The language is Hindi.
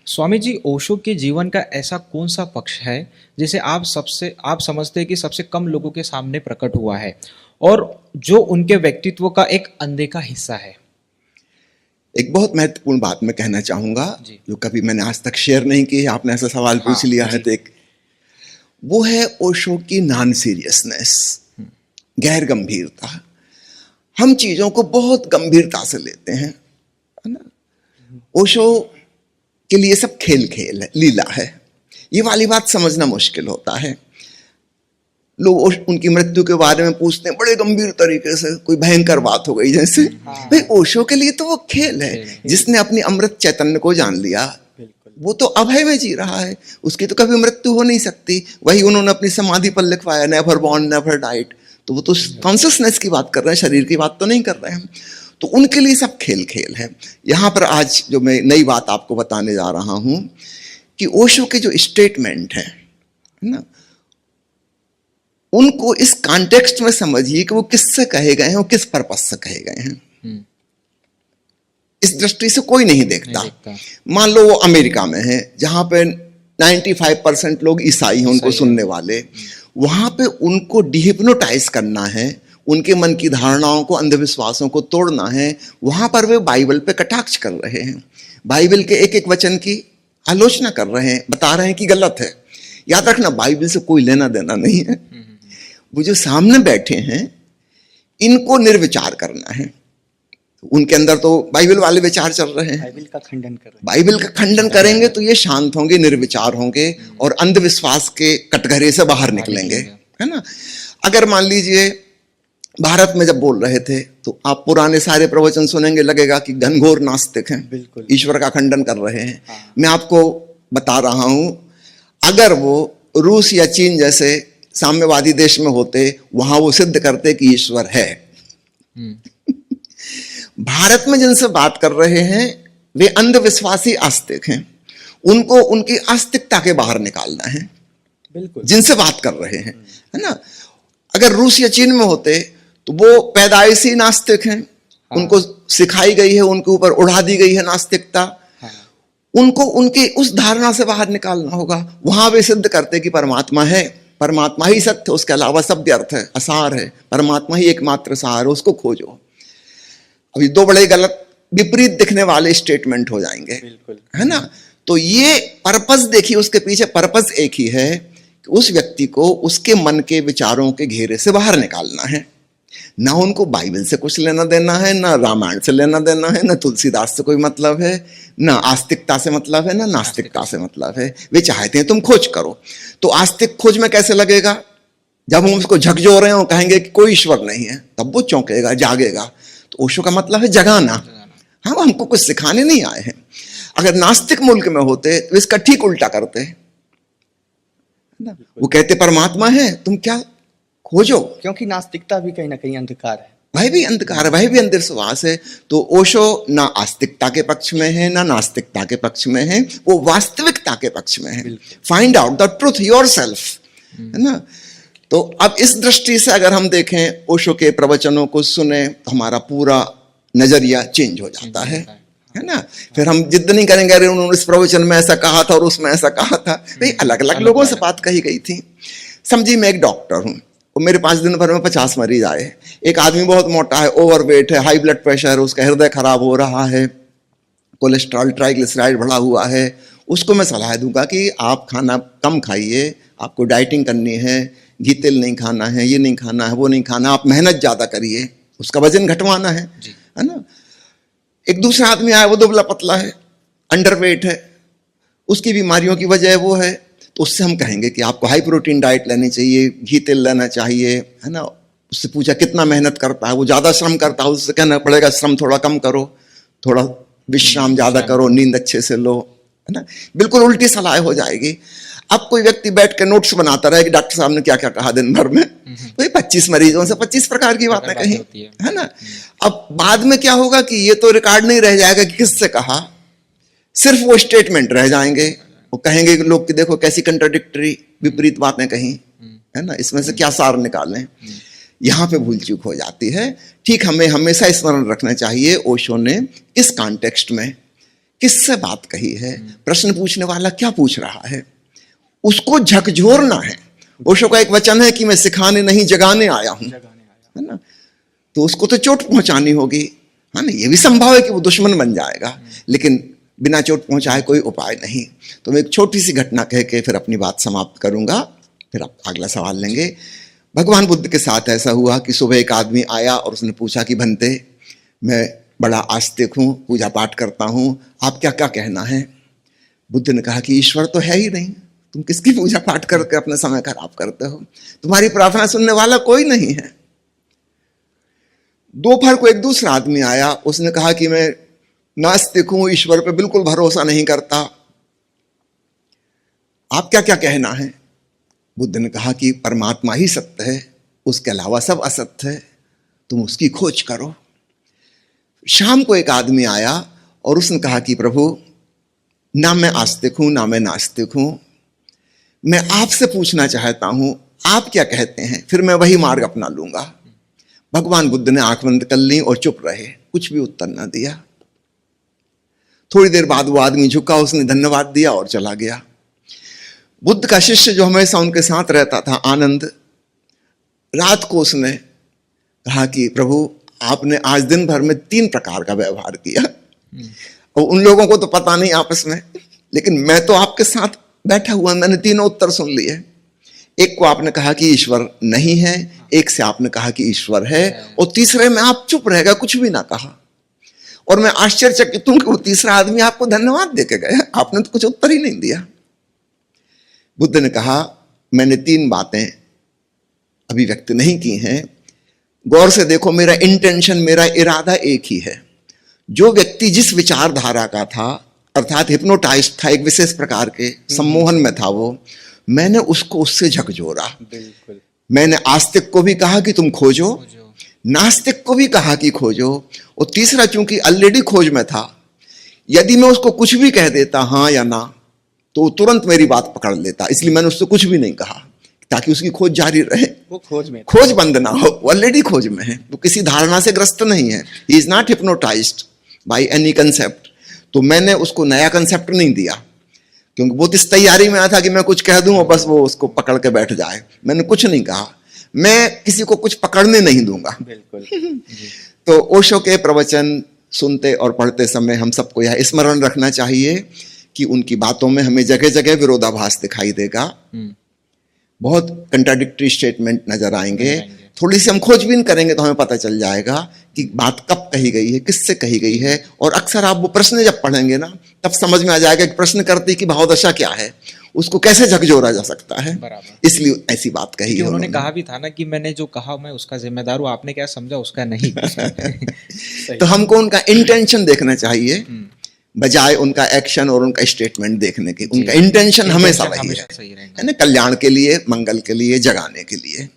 स्वामी जी, ओशो के जीवन का ऐसा कौन सा पक्ष है जिसे आप समझते हैं कि सबसे कम लोगों के सामने प्रकट हुआ है और जो उनके व्यक्तित्व का एक अनदेखा हिस्सा है? एक बहुत महत्वपूर्ण बात मैं कहना चाहूंगा जी। जो कभी मैंने आज तक शेयर नहीं की है। आपने ऐसा सवाल पूछ लिया है तो एक वो है ओशो की नॉन सीरियसनेस, गैर गंभीरता। हम चीजों को बहुत गंभीरता से लेते हैं, है ना। ओशो के लिए सब खेल खेल है, लीला है। ये वाली बात समझना मुश्किल होता है। लोग उनकी मृत्यु के बारे में पूछते हैं बड़े गंभीर तरीके से, कोई भयंकर बात हो गई जैसे। भाई ओशो के लिए तो वो खेल है। जिसने अपनी अमृत चैतन्य को जान लिया वो तो अभय में जी रहा है, उसकी तो कभी मृत्यु हो नहीं सकती। वही उन्होंने अपनी समाधि पर लिखवाया, नेवर बॉर्न नेवर डाइड। तो वो तो कॉन्शियसनेस की बात कर रहे हैं, शरीर की बात तो नहीं कर रहे हैं। तो उनके लिए सब खेल खेल है। यहां पर आज जो मैं नई बात आपको बताने जा रहा हूं कि ओशो के जो स्टेटमेंट है ना, उनको इस कॉन्टेक्स्ट में समझिए कि वो किससे कहे गए हैं और किस पर्पस से कहे गए हैं। इस दृष्टि से कोई नहीं देखता। मान लो वो अमेरिका में है जहां पे 95% लोग ईसाई हैं, उनको सुनने वाले। वहां पे उनको डिहिप्नोटाइज करना है, उनके मन की धारणाओं को, अंधविश्वासों को तोड़ना है। वहां पर वे बाइबल पे कटाक्ष कर रहे हैं, बाइबल के एक एक वचन की आलोचना कर रहे हैं, बता रहे हैं कि गलत है। याद रखना, बाइबल से कोई लेना देना नहीं है। वो जो सामने बैठे हैं इनको निर्विचार करना है। उनके अंदर तो बाइबल वाले विचार चल रहे हैं, बाइबल का खंडन करेंगे तो ये शांत होंगे, निर्विचार होंगे और अंधविश्वास के कटघरे से बाहर निकलेंगे, है ना। अगर मान लीजिए भारत में जब बोल रहे थे तो आप पुराने सारे प्रवचन सुनेंगे, लगेगा कि घनघोर नास्तिक हैं, ईश्वर का खंडन कर रहे हैं। मैं आपको बता रहा हूं, अगर वो रूस या चीन जैसे साम्यवादी देश में होते, वहां वो सिद्ध करते कि ईश्वर है। भारत में जिनसे बात कर रहे हैं वे अंधविश्वासी आस्तिक हैं, उनको उनकी आस्तिकता के बाहर निकालना है। बिल्कुल, जिनसे बात कर रहे हैं, है ना। अगर रूस या चीन में होते तो वो पैदाइशी नास्तिक हैं, उनको सिखाई गई है, उनके ऊपर उड़ा दी गई है नास्तिकता। उनको उनकी उस धारणा से बाहर निकालना होगा। वहां वे सिद्ध करते कि परमात्मा है, परमात्मा ही सत्य, उसके अलावा सब व्यर्थ है, असार है, परमात्मा ही एकमात्र सार है, उसको खोजो। अभी दो बड़े गलत विपरीत दिखने वाले स्टेटमेंट हो जाएंगे, है ना। तो ये पर्पस देखिए, उसके पीछे पर्पस एक ही है कि उस व्यक्ति को उसके मन के विचारों के घेरे से बाहर निकालना है। ना उनको बाइबल से कुछ लेना देना है, ना रामायण से लेना देना है, ना तुलसीदास से कोई मतलब है, ना आस्तिकता से मतलब है, ना नास्तिकता से मतलब है। वे चाहते हैं तुम खोज करो। तो आस्तिक खोज में कैसे लगेगा? जब हम उसको झकझोर रहे हो, कहेंगे कि कोई ईश्वर नहीं है, तब वो चौंकेगा, जागेगा। तो ओशो का मतलब है जगाना। हम हमको कुछ सिखाने नहीं आए हैं। अगर नास्तिक मुल्क में होते तो इसका ठीक उल्टा करते, वो कहते परमात्मा है, तुम क्या खोजो, क्योंकि नास्तिकता भी कहीं ना कहीं अंधकार है, वह भी अंधकार है, वह भी अंधविश्वास है। तो ओशो ना आस्तिकता के पक्ष में है, ना नास्तिकता के पक्ष में है, वो वास्तविकता के पक्ष में है। Find out the truth yourself, है ना। तो अब इस दृष्टि से अगर हम देखें, ओशो के प्रवचनों को सुने तो हमारा पूरा नजरिया चेंज हो जाता है ना। फिर हम जिद नहीं करेंगे अरे उन्होंने इस प्रवचन में ऐसा कहा था और उसमें ऐसा कहा था। भाई अलग अलग लोगों से बात कही गई थी। समझिए मैं एक डॉक्टर हूं, और मेरे पास दिन भर में 50 मरीज आए। एक आदमी बहुत मोटा है, ओवरवेट है, हाई ब्लड प्रेशर है, उसका हृदय खराब हो रहा है, कोलेस्ट्रॉल ट्राइग्लिसराइड बढ़ा हुआ है। उसको मैं सलाह दूंगा कि आप खाना कम खाइए, आपको डाइटिंग करनी है, घी तेल नहीं खाना है, ये नहीं खाना है, वो नहीं खाना, आप मेहनत ज्यादा करिए, उसका वजन घटवाना है ना। एक दूसरा आदमी आया, वो दुबला पतला है, अंडरवेट है, उसकी बीमारियों की वजह वो है, तो उससे हम कहेंगे कि आपको हाई प्रोटीन डाइट लेनी चाहिए, घी तेल लेना चाहिए, है ना। उससे पूछा कितना मेहनत करता है, वो ज्यादा श्रम करता है, उससे कहना पड़ेगा श्रम थोड़ा कम करो, थोड़ा विश्राम ज्यादा करो, नींद अच्छे से लो, है ना। बिल्कुल उल्टी सलाह हो जाएगी। अब कोई व्यक्ति बैठ के नोट्स बनाता रहे कि डॉक्टर साहब ने क्या क्या कहा दिन भर में, तो 25 मरीजों से 25 प्रकार की बातें कही, है ना। अब बाद में क्या होगा कि ये तो रिकॉर्ड नहीं रह जाएगा कि किससे कहा, सिर्फ वो स्टेटमेंट रह जाएंगे। वो कहेंगे कि लोग कि देखो कैसी कंट्राडिक्टरी, विपरीत बातें कही, है ना, इसमें से क्या सार निकालें। यहां पे भूल चूक हो जाती है। ठीक, हमें हमेशा स्मरण रखना चाहिए ओशो ने इस कॉन्टेक्स्ट में किससे बात कही है, प्रश्न पूछने वाला क्या पूछ रहा है, उसको झकझोरना है। ओशो का एक वचन है कि मैं सिखाने नहीं जगाने आया हूं, है ना। तो उसको तो चोट पहुंचानी होगी, है ना। ये भी संभव है कि वो दुश्मन बन जाएगा, लेकिन बिना चोट पहुंचाए कोई उपाय नहीं। तो मैं एक छोटी सी घटना कह के फिर अपनी बात समाप्त करूंगा, फिर आप अगला सवाल लेंगे। भगवान बुद्ध के साथ ऐसा हुआ कि सुबह एक आदमी आया और उसने पूछा कि भंते, मैं बड़ा आस्तिक हूं, पूजा पाठ करता हूं, आप क्या क्या कहना है। बुद्ध ने कहा कि ईश्वर तो है ही नहीं, तुम किसकी पूजा पाठ करके अपना समय खराब करते हो, तुम्हारी प्रार्थना सुनने वाला कोई नहीं है। दोपहर को एक दूसरा आदमी आया, उसने कहा कि मैं नास्तिक हूं, ईश्वर पे बिल्कुल भरोसा नहीं करता, आप क्या क्या कहना है। बुद्ध ने कहा कि परमात्मा ही सत्य है, उसके अलावा सब असत्य है, तुम उसकी खोज करो। शाम को एक आदमी आया और उसने कहा कि प्रभु, ना मैं आस्तिक हूं ना मैं नास्तिक हूं, मैं आपसे पूछना चाहता हूं आप क्या कहते हैं, फिर मैं वही मार्ग अपना लूंगा। भगवान बुद्ध ने आंख बंद कर ली और चुप रहे, कुछ भी उत्तर ना दिया। थोड़ी देर बाद वो आदमी झुका, उसने धन्यवाद दिया और चला गया। बुद्ध का शिष्य जो हमेशा उनके साथ रहता था, आनंद, रात को उसने कहा कि प्रभु, आपने आज दिन भर में 3 प्रकार का व्यवहार किया, और उन लोगों को तो पता नहीं आपस में, लेकिन मैं तो आपके साथ बैठा हुआ, मैंने तीनों उत्तर सुन लिए। एक को आपने कहा कि ईश्वर नहीं है, एक से आपने कहा कि ईश्वर है, और तीसरे में आप चुप रह गए, कुछ भी ना कहा। और मैं आश्चर्यचकित हूं कि वो तीसरा आदमी आपको धन्यवाद देके गया, आपने तो कुछ उत्तर ही नहीं दिया। बुद्ध ने कहा, मैंने 3 बातें अभिव्यक्त नहीं की हैं, गौर से देखो, मेरा इंटेंशन, मेरा इरादा एक ही है। जो व्यक्ति जिस विचारधारा का था, अर्थात हिप्नोटाइज्ड था, एक विशेष प्रकार के सम्मोहन में था वो, मैंने उसको उससे झकझोरा। बिल्कुल। मैंने आस्तिक को भी कहा कि तुम खोजो, नास्तिक को भी कहा कि खोजो, और तीसरा चूंकि ऑलरेडी खोज में था, यदि मैं उसको कुछ भी कह देता हाँ या ना, तो तुरंत मेरी बात पकड़ लेता, इसलिए मैंने उससे कुछ भी नहीं कहा, ताकि उसकी खोज जारी रहे, वो खोज में, खोज बंद ना हो। वो ऑलरेडी खोज में है, वो किसी धारणा से ग्रस्त नहीं है, he is not hypnotised by any concept. तो मैंने उसको नया कंसेप्ट नहीं दिया, क्योंकि वो इस तैयारी में आया था कि मैं कुछ कह दूं और बस वो उसको पकड़ के बैठ जाए। मैंने कुछ नहीं कहा, मैं किसी को कुछ पकड़ने नहीं दूंगा। बिल्कुल। तो ओशो के प्रवचन सुनते और पढ़ते समय हम सबको यह स्मरण रखना चाहिए कि उनकी बातों में हमें जगह जगह विरोधाभास दिखाई देगा, बहुत कंट्राडिक्टरी स्टेटमेंट नजर आएंगे। थोड़ी सी हम खोजबीन करेंगे तो हमें पता चल जाएगा कि बात कब कही गई है, किससे कही गई है। और अक्सर आप वो प्रश्न जब पढ़ेंगे ना, तब समझ में आ जाएगा कि प्रश्न करते की भावदशा क्या है, उसको कैसे झकझोरा जा सकता है। इसलिए ऐसी बात कही है। उन्होंने कहा भी था ना कि मैंने जो कहा मैं उसका जिम्मेदार हूं, आपने क्या समझा उसका नहीं। तो हमको उनका इंटेंशन देखना चाहिए बजाय उनका एक्शन और उनका स्टेटमेंट देखने के। उनका इंटेंशन हमेशा वही है ना, कल्याण के लिए, मंगल के लिए, जगाने के लिए।